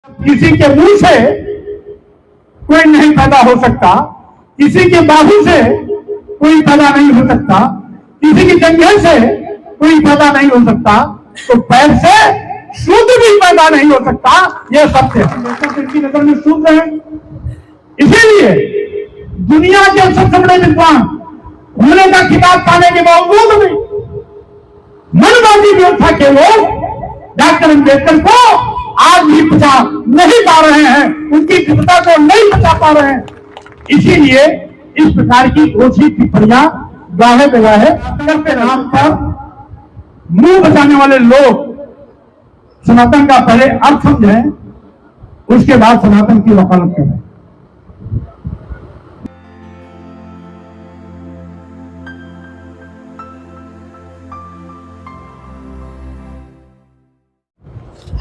किसी के मुंह से कोई नहीं पैदा हो सकता, किसी के बाहू से कोई पैदा नहीं हो सकता, किसी की जंघे से कोई पैदा नहीं हो सकता, तो पैर से शुद्ध भी पैदा नहीं हो सकता। यह सत्य है। किसकी नजर में शुद्ध है। इसीलिए दुनिया के सबसे बड़े विद्वान होने का खिताब पाने के बावजूद भी मनवादी व्यवस्था के लोग डॉक्टर अम्बेडकर को आज भी बचा नहीं पा रहे हैं, उनकी विविधता को नहीं बचा पा रहे हैं। इसीलिए इस प्रकार की ओछी टिप्पणियां गाहे बगाहे के नाम पर मुंह बचाने वाले लोग सनातन का पहले अर्थ समझें, उसके बाद सनातन की वकालत करें।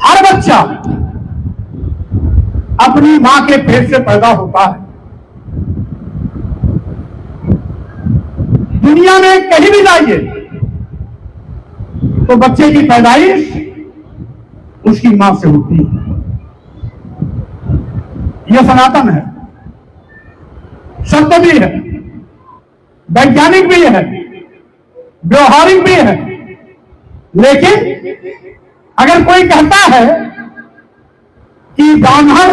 हर बच्चा अपनी मां के पेट से पैदा होता है। दुनिया में कहीं भी जाइए तो बच्चे की पैदाइश उसकी मां से होती है। यह सनातन है, सत्य भी है, वैज्ञानिक भी है, व्यवहारिक भी है। लेकिन अगर कोई कहता है कि ब्राह्मण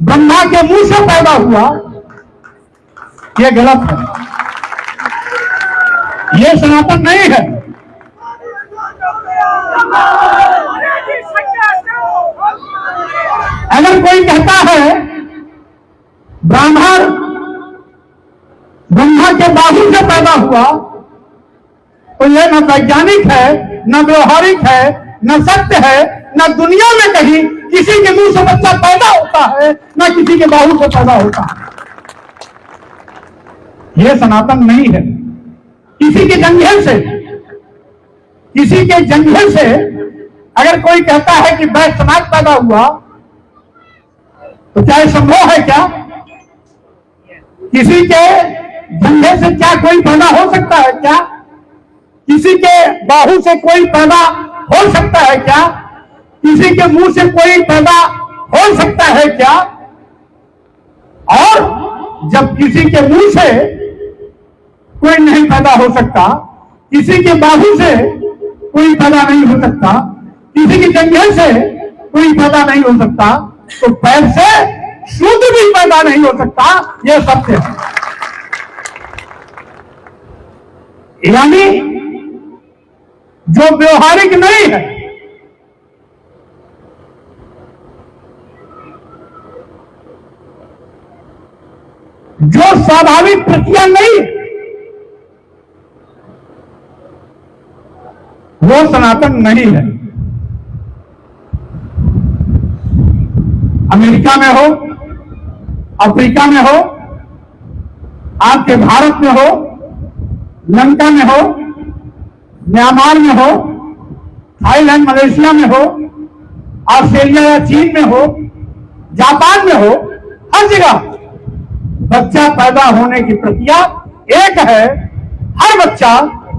ब्रह्मा के मुंह से पैदा हुआ, यह गलत है, यह सनातन नहीं है। अगर कोई कहता है ब्राह्मण ब्रह्मा के बाहू से पैदा हुआ, तो यह न वैज्ञानिक है, न व्यवहारिक है, न सत्य है, न दुनिया में कहीं किसी के मुंह से बच्चा पैदा होता है, न किसी के बाहू से पैदा होता है। यह सनातन नहीं है। किसी के जंघे से अगर कोई कहता है कि वैश्य समाज पैदा हुआ, तो क्या यह संभव है? क्या किसी के जंघे से क्या कोई पैदा हो सकता है? क्या किसी के बाहू से कोई पैदा हो सकता है? क्या किसी के मुंह से कोई पैदा हो सकता है? क्या और जब किसी के मुंह से कोई नहीं पैदा हो सकता, किसी के बाहू से कोई पैदा नहीं हो सकता, किसी की जंघे से कोई पैदा नहीं हो सकता, तो पैर से शुद्ध भी पैदा नहीं हो सकता। यह सत्य है। यानी जो व्यवहारिक नहीं है, जो स्वाभाविक प्रक्रिया नहीं है, वो सनातन नहीं है। अमेरिका में हो, अफ्रीका में हो, आपके भारत में हो, लंका में हो, म्यांमार में हो, थाईलैंड मलेशिया में हो, ऑस्ट्रेलिया या चीन में हो, जापान में हो, हर जगह बच्चा पैदा होने की प्रक्रिया एक है। हर बच्चा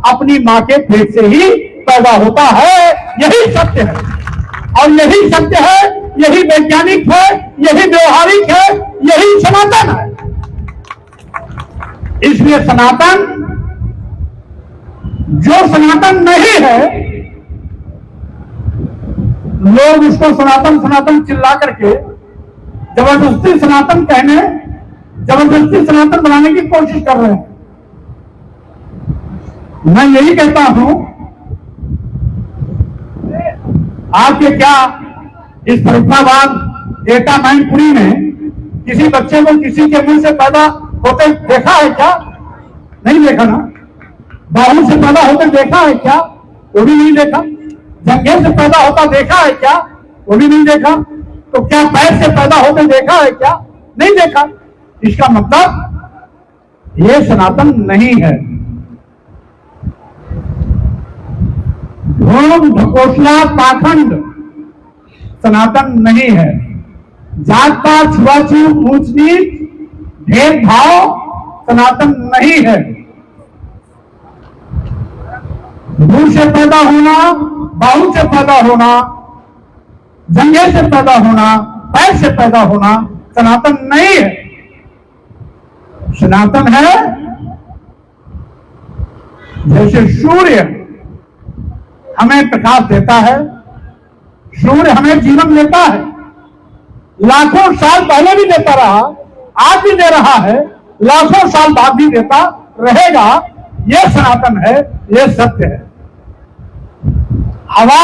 अपनी मां के पेट से ही पैदा होता है। यही सत्य है, और यही सत्य है, यही वैज्ञानिक है, यही व्यवहारिक है, यही सनातन है। इसलिए सनातन, जो सनातन नहीं है, लोग उसको सनातन सनातन चिल्ला करके जबरदस्ती सनातन कहने, जबरदस्ती सनातन बनाने की कोशिश कर रहे हैं। मैं यही कहता हूं, आपके क्या इस फरीदाबाद एटा मैनपुरी में किसी बच्चे को किसी के मुंह से पैदा होते देखा है क्या? नहीं देखा ना। बाहू से पैदा होते देखा है क्या? वो भी नहीं देखा। जंघे से पैदा होता देखा है क्या? वो भी नहीं देखा। तो क्या पैर से पैदा होते देखा है क्या? नहीं देखा। इसका मतलब ये सनातन नहीं है। ढोंग ढकोसला पाखंड सनातन नहीं है। जात पात छुआछूत ऊंच नीच भेदभाव सनातन नहीं है। मुंह से पैदा होना, बाहू से पैदा होना, जंघे से पैदा होना, पैर से पैदा होना सनातन नहीं है। सनातन है जैसे सूर्य हमें प्रकाश देता है, सूर्य हमें जीवन देता है, लाखों साल पहले भी देता रहा, आज भी दे रहा है, लाखों साल बाद भी देता रहेगा। यह सनातन है, यह सत्य है। हवा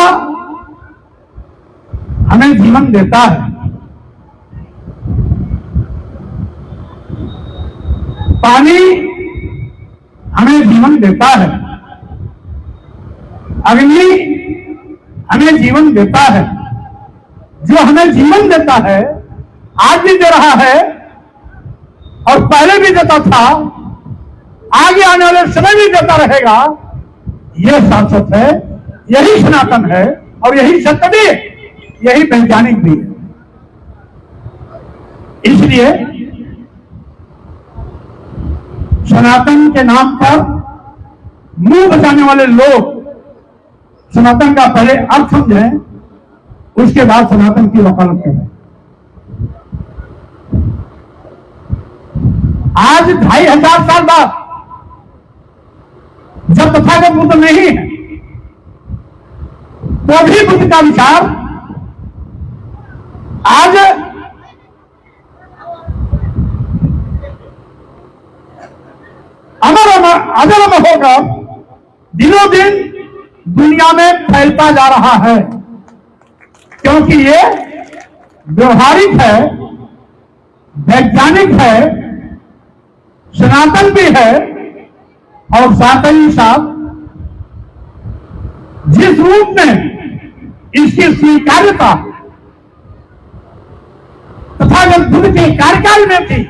हमें जीवन देता है, पानी हमें जीवन देता है, अग्नि हमें जीवन देता है। जो हमें जीवन देता है आज भी दे रहा है और पहले भी देता था, आगे आने वाले समय भी देता रहेगा। यह शाश्वत है, यही सनातन है और यही सत्य भी है, यही वैज्ञानिक भी है। इसलिए सनातन के नाम पर मुंह बचाने वाले लोग सनातन का पहले अर्थ समझें, उसके बाद सनातन की वकालत करें। आज 2500 साल बाद जब तथागत बुद्ध नहीं है तो भी बुद्ध का विचार आज अमर होकर दिनों दिन दुनिया में फैलता जा रहा है, क्योंकि ये व्यवहारिक है, वैज्ञानिक है, सनातन भी है और साथ ही साथ जिस रूप में इसकी स्वीकार्यता तथागत बुद्ध के कार्यकाल में थी,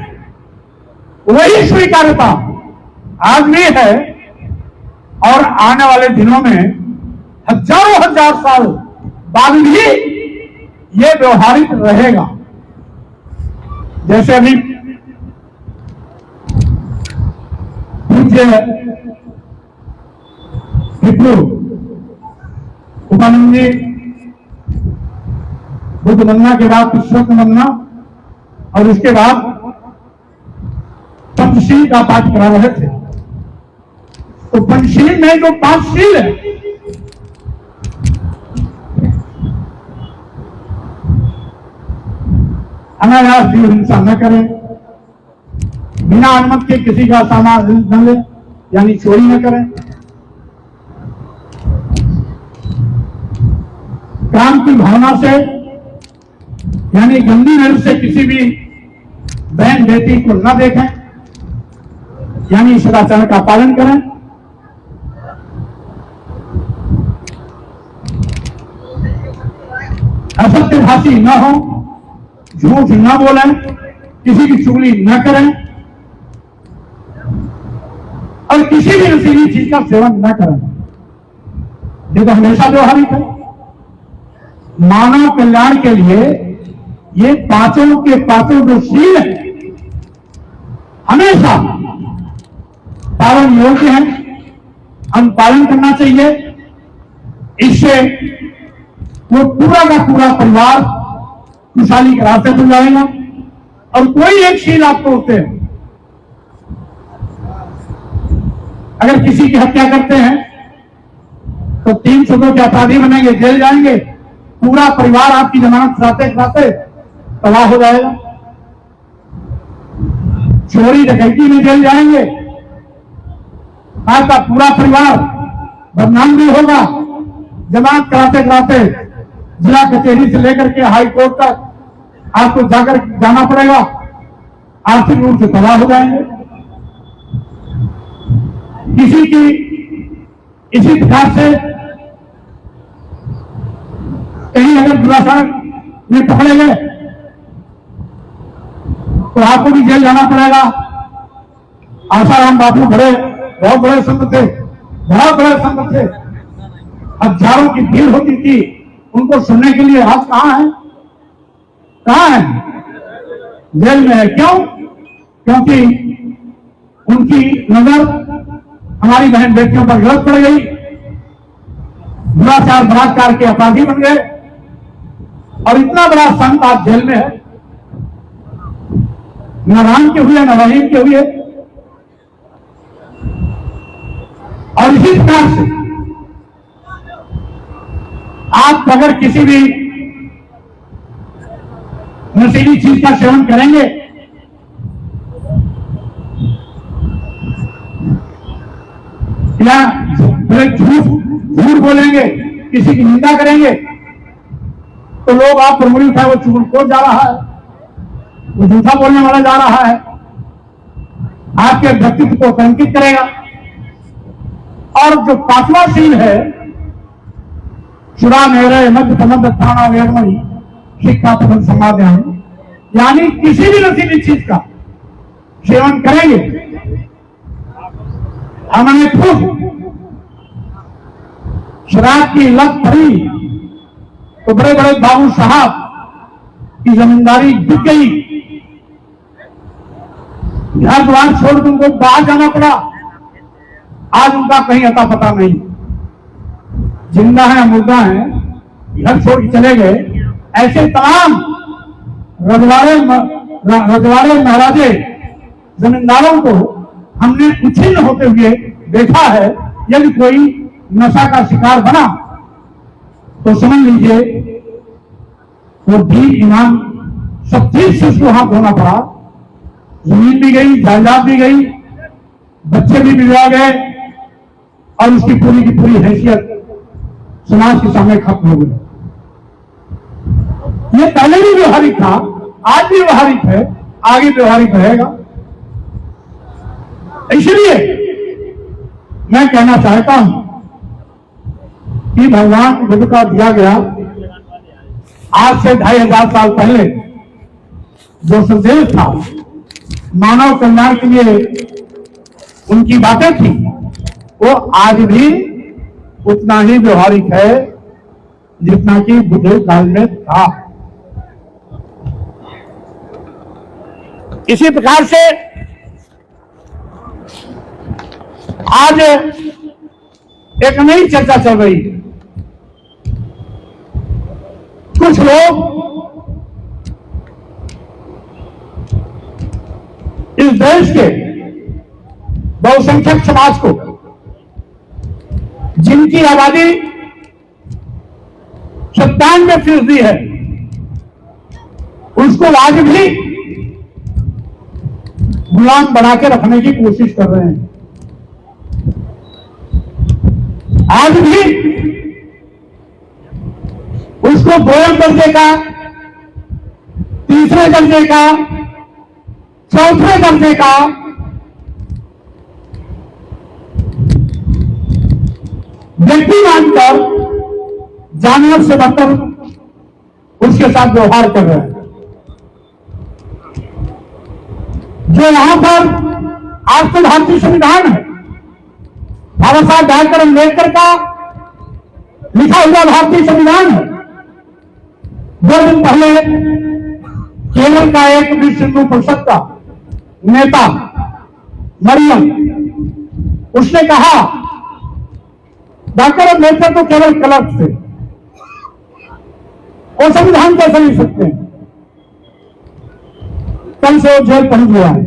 वही स्वीकार्यता आज भी है और आने वाले दिनों में हजारों हजार साल बाद भी ये व्यवहारिक रहेगा। जैसे अभी पूज्य विप्लु उपानंद जी बुद्ध बनना के बाद पुरुषोत्तम बनना और उसके बाद पंचशील का पाठ करा रहे थे। तो पंचशील में जो 5 शील है, अनायास जीव हिंसा न करें, बिना अनुमति के किसी का सामान न ले, यानी चोरी न करें, काम की भावना से यानी गंदी नजर से किसी भी बहन बेटी को न देखें, यानी सदाचार का पालन करें। असत्यभाषी न हो, झूठ न बोलें, किसी की चुगली न करें और किसी भी नशीली चीज का सेवन न करें। ये तो हमेशा व्यवहारिक है। मानव कल्याण के लिए ये पांचों के पांचों जो शील है हमेशा पालन योग्य है, हम पालन करना चाहिए। इससे वो पूरा का पूरा परिवार खुशहाली के रास्ते पर जाएगा। और कोई एक शील आप तोड़ते हैं, अगर किसी की हत्या करते हैं तो 302 के अपराधी बनेंगे, जेल जाएंगे, पूरा परिवार आपकी जमानत कराते कराते तबाह हो जाएगा। चोरी डकैती में जेल जाएंगे, आपका पूरा परिवार बदनाम भी होगा। जमानत कराते कराते जिला कचहरी से लेकर के हाई कोर्ट तक आपको जाकर जाना पड़ेगा, आर्थिक रूप से तबाह हो जाएंगे। किसी की इसी प्रकार से कहीं अगर दुराचार में पकड़े गए तो आपको भी जेल जाना पड़ेगा। आसाराम बापू बहुत बड़े संत थे, बहुत बड़े संत थे, हजारों की भीड़ होती थी उनको सुनने के लिए। आज कहां है, कहां है? जेल में है। क्यों? क्योंकि उनकी नजर हमारी बहन बेटियों पर गलत पड़ गई, दुराचार बलात्कार के अपराधी बन गए। और इतना बड़ा संत आज जेल में है, न राम के हुए न रहीम के हुए। और इसी प्रकार से आप अगर किसी भी नशीली चीज का सेवन करेंगे या झूठ बोलेंगे, किसी की निंदा करेंगे, तो लोग आप पर उंगली उठाए, वो चुगलखोर जा रहा है, वो झूठा बोलने वाला जा रहा है, आपके व्यक्तित्व को कलंकित करेगा। और जो पांचवा सील है, चुरा मेरे मध्य प्रबंध थाना वेदमणि शिक्षा प्रबंध समाधान, यानी किसी भी नशीली चीज का सेवन करेंगे, हमने खुद शराब की लत पड़ी तो बड़े बड़े बाबू साहब की जमींदारी बिक गई, घर द्वार छोड़ के उनको बाहर जाना पड़ा। आज उनका कहीं अता पता नहीं, जिंदा है मुर्दा है, घर छोड़ के चले गए। ऐसे तमाम रजवाड़े महाराजे जमींदारों को हमने उच्छिन्न होते हुए देखा है। यदि कोई नशा का शिकार बना तो समझ लीजिए वो दीन ईमान सब चीज से उसको हाथ धोना पड़ा। जमीन भी गई, जायदाद भी गई, बच्चे भी बिगड़ा गए और उसकी पूरी की पूरी हैसियत समाज के सामने खत्म हो गई। ये पहले भी व्यवहारिक था, आज भी व्यवहारिक है, आगे व्यवहारिक रहेगा। इसलिए मैं कहना चाहता हूं कि भगवान बुद्ध का दिया गया आज से 2500 साल पहले जो संदेश था, मानव कल्याण के लिए उनकी बातें थी, वो आज भी उतना ही व्यवहारिक है जितना कि बुद्ध काल में था। इसी प्रकार से आज एक नई चर्चा चल रही है। कुछ लोग इस देश के बहुसंख्यक समाज को, जिनकी आबादी 97% है, उसको आज भी गुलाम बना के रखने की कोशिश कर रहे हैं। आज भी उसको 2 दर्जे का, 3रे दर्जे का, 4थे दर्जे का व्यक्ति मानकर जानवर से बढ़कर उसके साथ व्यवहार कर रहे हैं। जो यहां पर आज तो भारतीय संविधान है, बाबा साहब डॉक्टर अम्बेडकर का लिखा हुआ भारतीय संविधान है। 2 दिन पहले केरल का एक विश्व हिंदू परिषद का नेता मरियम, उसने कहा डॉक्टर अम्बेडकर तो केवल क्लर्क थे, वो संविधान कैसे लिख सकते हैं। कल से वो जेल पहुंच गया है,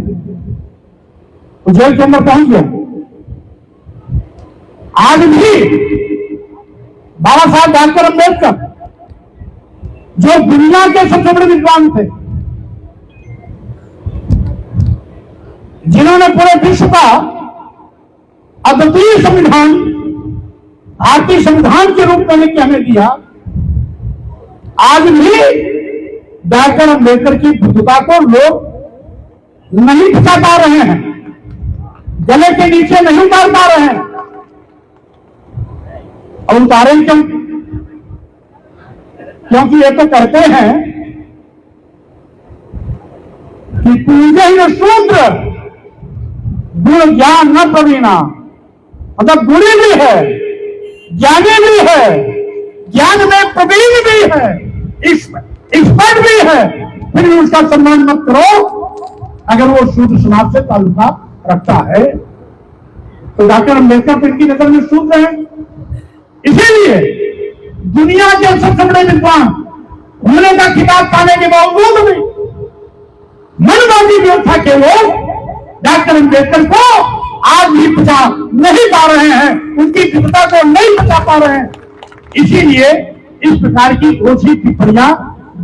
वो जेल के अंदर पहुंच गया। आज भी बाबा साहब डॉक्टर अम्बेडकर, जो दुनिया के सबसे बड़े विद्वान थे, जिन्होंने पूरे विश्व का अद्वितीय संविधान भारतीय संविधान के रूप में लिख के हमें दिया, आज भी डॉक्टर अम्बेडकर की बुद्धता को लोग नहीं बचा पा रहे हैं, गले के नीचे नहीं उतार पा रहे हैं। और उतारें क्यों? क्योंकि ये तो कहते हैं कि पूजे न शूद्र गुण ज्ञान न प्रवीणा, मतलब गुणी भी है, ज्ञानी भी है, ज्ञान में प्रवीण भी है, एक्सपर्ट भी है, फिर भी उसका सम्मान मत करो अगर वो शूद्र समाज से ताल्लुका रखता है। तो डॉक्टर अम्बेडकर तो इनकी नजर में शूद्र है। इसीलिए दुनिया के सबसे बड़े विद्वान होने का खिताब पाने के बावजूद भी मनमानी व्यवस्था के लोग डॉक्टर अम्बेडकर को आज भी बचा नहीं पा रहे हैं, उनकी दिव्यता को नहीं बचा पा रहे हैं। इसीलिए इस प्रकार की ओछी टिप्पणियां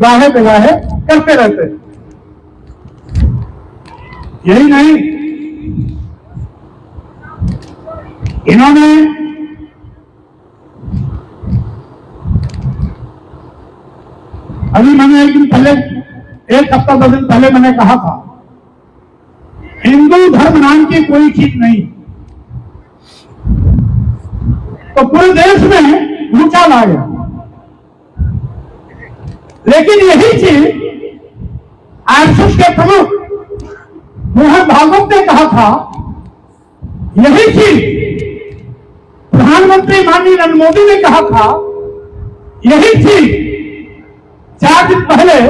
गाहे बेगाहे करते रहते हैं। यही नहीं, इन्होंने अभी मैंने एक दिन पहले, एक हफ्ता 10 दिन पहले मैंने कहा था हिंदू धर्म नाम की कोई चीज नहीं, तो पूरे देश में भूचाल आ गया। लेकिन यही चीज आरएसएस के प्रमुख मोहन भागवत ने कहा था, यही चीज प्रधानमंत्री माननीय नरेंद्र मोदी ने कहा था, यही चीज 4 दिन पहले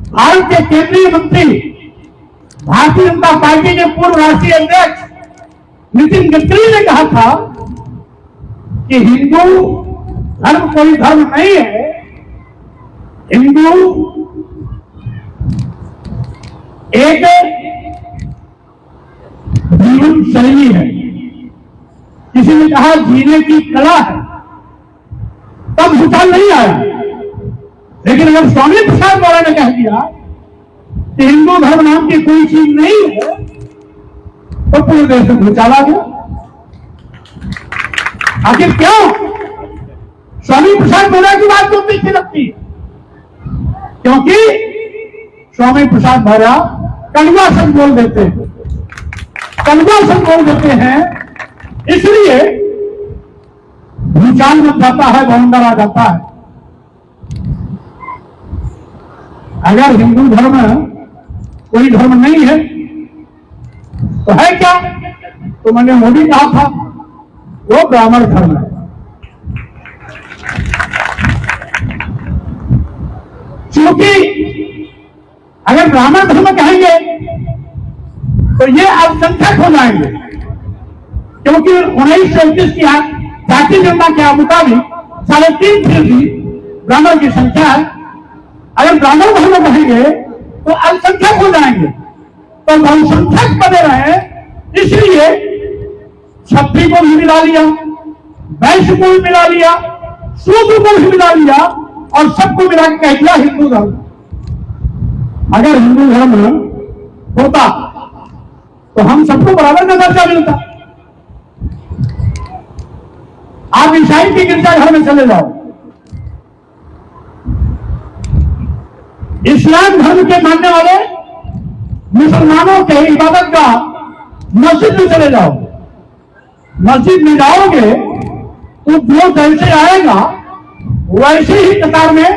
भारत के केंद्रीय मंत्री भारतीय जनता पार्टी के पूर्व राष्ट्रीय अध्यक्ष नितिन गडकरी ने कहा था कि हिंदू धर्म कोई धर्म नहीं है, हिंदू एक जीवन शैली है। किसी ने कहा जीने की कला है, तब भूचाल नहीं आया। लेकिन अगर स्वामी प्रसाद गौड़ा ने कह दिया कि हिंदू धर्म नाम की कोई चीज नहीं है, तो पूरे देश में भूचाल आ गया। आखिर क्यों? स्वामी प्रसाद गौड़ा की बात क्यों पीछे लगती है? क्योंकि स्वामी प्रसाद गौड़ा कलवा शब्द बोल देते हैं, कलवा शब्द बोल देते हैं, इसलिए भूचाल मच जाता है, बवंडर आ जाता है। अगर हिंदू धर्म कोई धर्म नहीं है तो है क्या? तो मैंने मोदी कहा था वो ब्राह्मण धर्म है। क्योंकि अगर ब्राह्मण धर्म कहेंगे तो ये अल्पसंख्यक हो जाएंगे, क्योंकि 1921 की जातीय जनता के मुताबिक 3.5% ब्राह्मण की संख्या है। अगर ब्राह्मण धर्म कहेंगे तो अल्पसंख्यक हो जाएंगे, तो बहुसंख्यक बने रहे, इसलिए छपरी को भी मिला लिया, वैश्य को भी मिला लिया, शूद्र को भी मिला लिया और सबको मिला के कह दिया हिंदू धर्म। अगर हिंदू धर्म होता तो हम सबको बराबर का दर्जा मिलता। आप ईसाई के गिरजाघर में चले जाओ, इस्लाम धर्म के मानने वाले मुसलमानों के इबादत का मस्जिद में चले जाओ, मस्जिद में जाओगे तो जो जैसे आएगा वैसे ही कतार में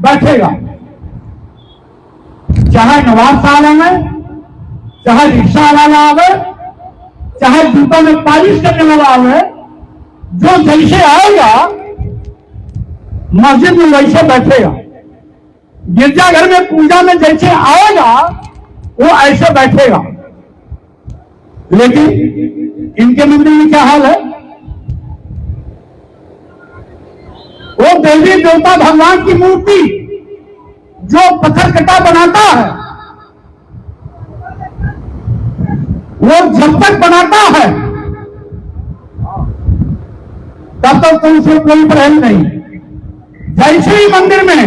बैठेगा, चाहे नवाब साहब आवे, चाहे रिक्शा वाला आवे, चाहे जूता में पालिश करने वाला आवे, जो जैसे आएगा मस्जिद में वैसे बैठेगा। गिरजाघर में पूजा में जैसे आएगा वो ऐसे बैठेगा। लेकिन इनके मंदिर में क्या हाल है? वो देवी देवता भगवान की मूर्ति जो पत्थर कटा बनाता है, वो जब तक बनाता है तब तक तो उसे कोई परहेज नहीं। जैसे ही मंदिर में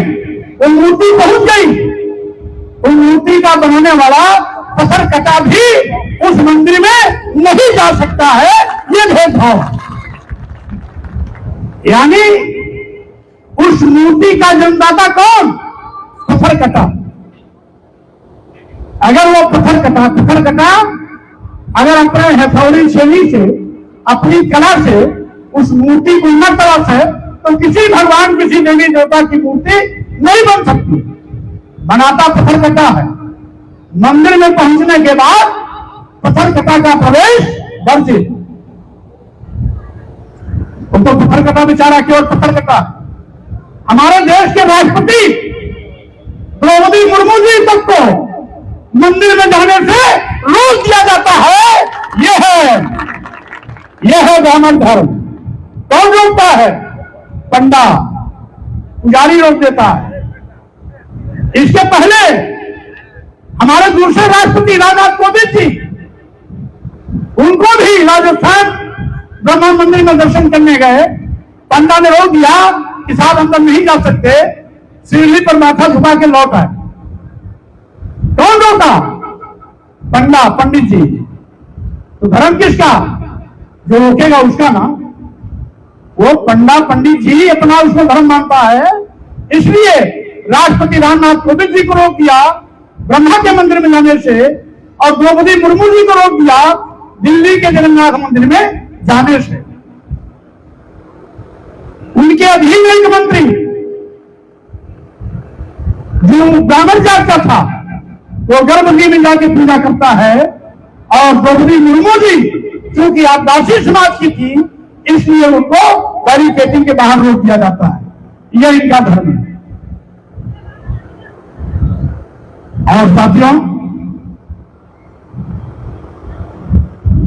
वो मूर्ति पहुंच गई, वो मूर्ति का बनाने वाला पत्थर कटा भी उस मंदिर में नहीं जा सकता है। ये भेदभाव, यानी उस मूर्ति का जन्मदाता कौन? पत्थर कटा। अगर वो पत्थर कटा अगर अपने हथौड़ी शैली से, अपनी कला से उस मूर्ति को न तराशे तो किसी भगवान, किसी देवी देवता की मूर्ति नहीं बन सकती। बनाता पत्थर कटा है। मंदिर में पहुंचने के बाद पत्थर कटा का प्रवेश वर्जित। तो पत्थर कटा बेचारा केवल पत्थर कटा। हमारे देश के राष्ट्रपति द्रौपदी मुर्मू जी तक को मंदिर में जाने से रोक दिया जाता है। यह है ब्राह्मण धर्म। कौन रोकता है? पंडा, पुजारी रोक देता है। इसके पहले हमारे दूसरे राष्ट्रपति रामनाथ कोविंद जी, उनको भी राजस्थान ब्रह्मा मंदिर में दर्शन करने गए, पंडा ने रोक दिया कि साहब अंदर नहीं जा सकते, सीढ़ी पर माथा झुका के लौट आए। कौन रोका? पंडा, पंडित जी। तो धर्म किसका? जो रोकेगा उसका ना। वो पंडा पंडित जी अपना उसको धर्म मानता है, इसलिए राष्ट्रपति रामनाथ कोविंद जी को रोक दिया ब्रह्मा के मंदिर में जाने से, और द्रौपदी मुर्मू जी को रोक दिया दिल्ली के जगन्नाथ मंदिर में जाने से। उनके अधीन एक मंत्री जो ब्राह्मण जात का था, वो गर्भगृह में जाके पूजा करता है, और द्रौपदी मुर्मू जी क्योंकि आदिवासी समाज की थी, इसलिए उनको बैरिकेडिंग के बाहर रोक दिया जाता है। यह इनका धर्म है। और साथियों,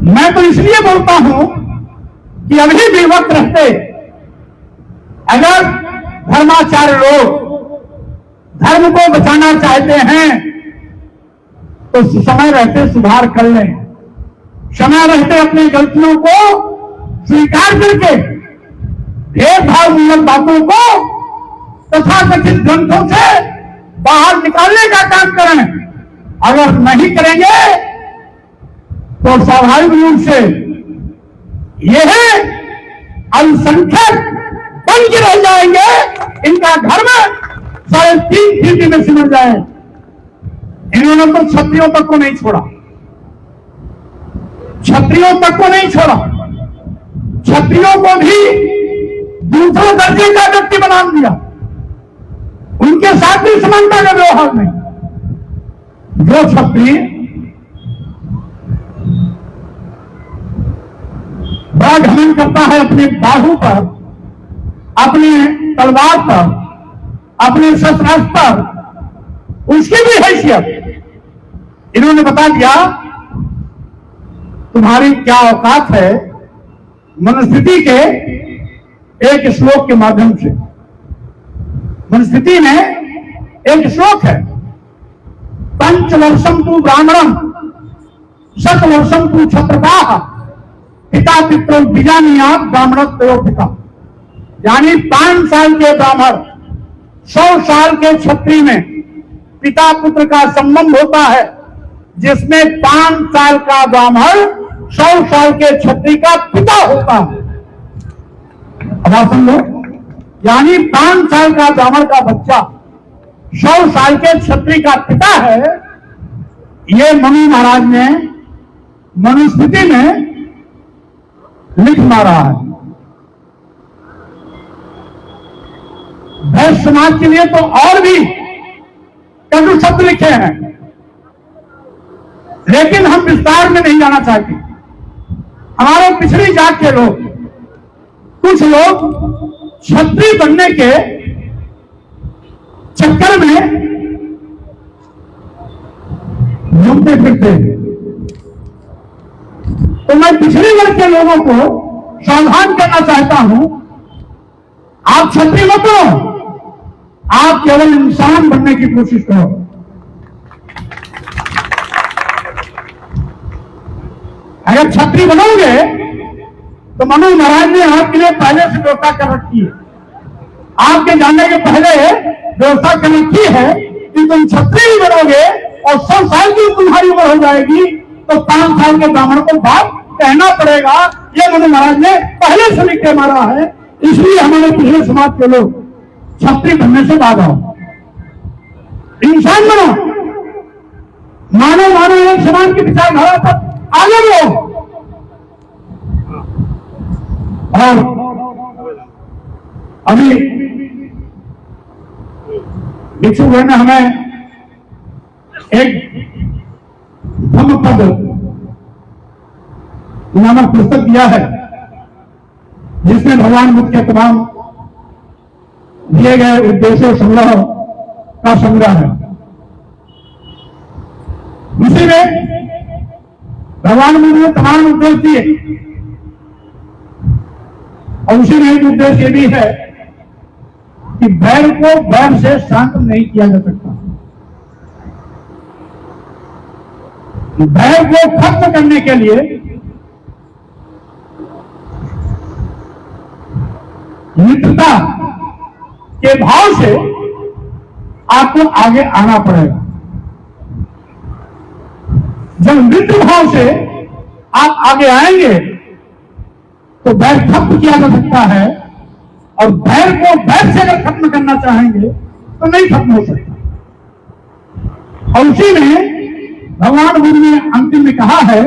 मैं तो इसलिए बोलता हूं कि अभी भी वक्त रहते अगर धर्माचार्य लोग धर्म को बचाना चाहते हैं तो समय रहते सुधार कर लें, समय रहते अपनी गलतियों को स्वीकार करके भेदभाव मूलक बातों को तथाकथित ग्रंथों से बाहर निकालने का काम करें। अगर नहीं करेंगे तो स्वाभाविक रूप से यह अल्पसंख्यक बन के रह जाएंगे, इनका धर्म 3.5 फीट में सिमट जाए। इन्होंने तो क्षत्रियों तक को नहीं छोड़ा, क्षत्रियों तक को नहीं छोड़ा, क्षत्रियों को भी दूसरे दर्जे का व्यक्ति बना दिया, उनके साथ भी समानता का व्यवहार नहीं। जो क्षत्रिय बड़ा घमंड करता है अपने बाहु पर, अपने तलवार पर, अपने शस्त्रास्त्र पर, उसकी भी हैसियत इन्होंने बता दिया तुम्हारी क्या औकात है। मनुस्मृति के एक श्लोक के माध्यम से, मनुस्मृति में एक श्लोक है, पंचवर्षम तू ब्राह्मणम शतवर्षम तू क्षत्रपाः पिता पितरौ बीजानीयात् ब्राह्मणत्वयो पिता। यानी 5 साल के ब्राह्मण 100 साल के क्षत्रिय में पिता पुत्र का संबंध होता है, जिसमें 5 साल का ब्राह्मण 100 साल के क्षत्रिय का पिता होता है। अब सुन लो, यानी 5 साल का ब्राह्मण का बच्चा 100 साल के क्षत्रिय का पिता है। ये मनु महाराज ने मनुस्मृति में लिख मारा है। वैश्य समाज के लिए तो और भी कटु शब्द लिखे हैं, लेकिन हम विस्तार में नहीं जाना चाहते। हमारे पिछड़ी जात के लोग, कुछ लोग क्षत्रिय बनने के चक्कर में घूमते फिरते हैं। तो मैं पिछड़े वर्ग के लोगों को सावधान करना चाहता हूं, आप क्षत्रिय मत बनो, आप केवल इंसान बनने की कोशिश करो। अगर क्षत्रिय बनोगे तो मनु महाराज ने आपके लिए पहले से व्यवस्था कर रखी है, आपके जाने के पहले व्यवस्था कर रखी है कि तुम क्षत्रिय बनोगे और 100 साल की तुम्हारी उम्र हो जाएगी तो 5 साल के ब्राह्मण को बाप कहना पड़ेगा। ये मनु महाराज ने पहले से लिख के मारा है। इसलिए हमारे पिछले समाज के लोग क्षत्रिय बनने से बाधा हो, इंसान बनो, मानव मानव एक समाज की विचारधारा पर आगे बढ़ो। और अभी भिक्षु भाई ने हमें एक धम्मपद नामक पुस्तक दिया है, जिसमें भगवान बुद्ध के तमाम दिए गए उद्देश्यों संग्रह का संग्रह है। उसी में भगवान बुद्ध ने तमाम उद्देश्य दिए, और उसी में एक उद्देश्य ये भी है कि बैर को बैर से शांत नहीं किया जा सकता। भय को खत्म करने के लिए मित्रता के भाव से आपको आगे आना पड़ेगा। जब मित्र भाव से आप आगे आएंगे तो बैर खत्म किया जा सकता है, और बैर को बैर से अगर खत्म करना चाहेंगे तो नहीं खत्म हो सकता। और उसी में भगवान बुद्ध ने अंतिम में कहा है,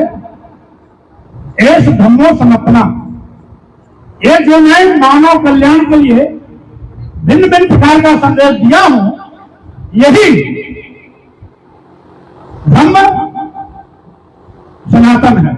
एस धम्मो समर्पणा। ये जो मैं मानव कल्याण के लिए भिन्न भिन्न प्रकार का संदेश दिया हूं, यही धम्म सनातन है।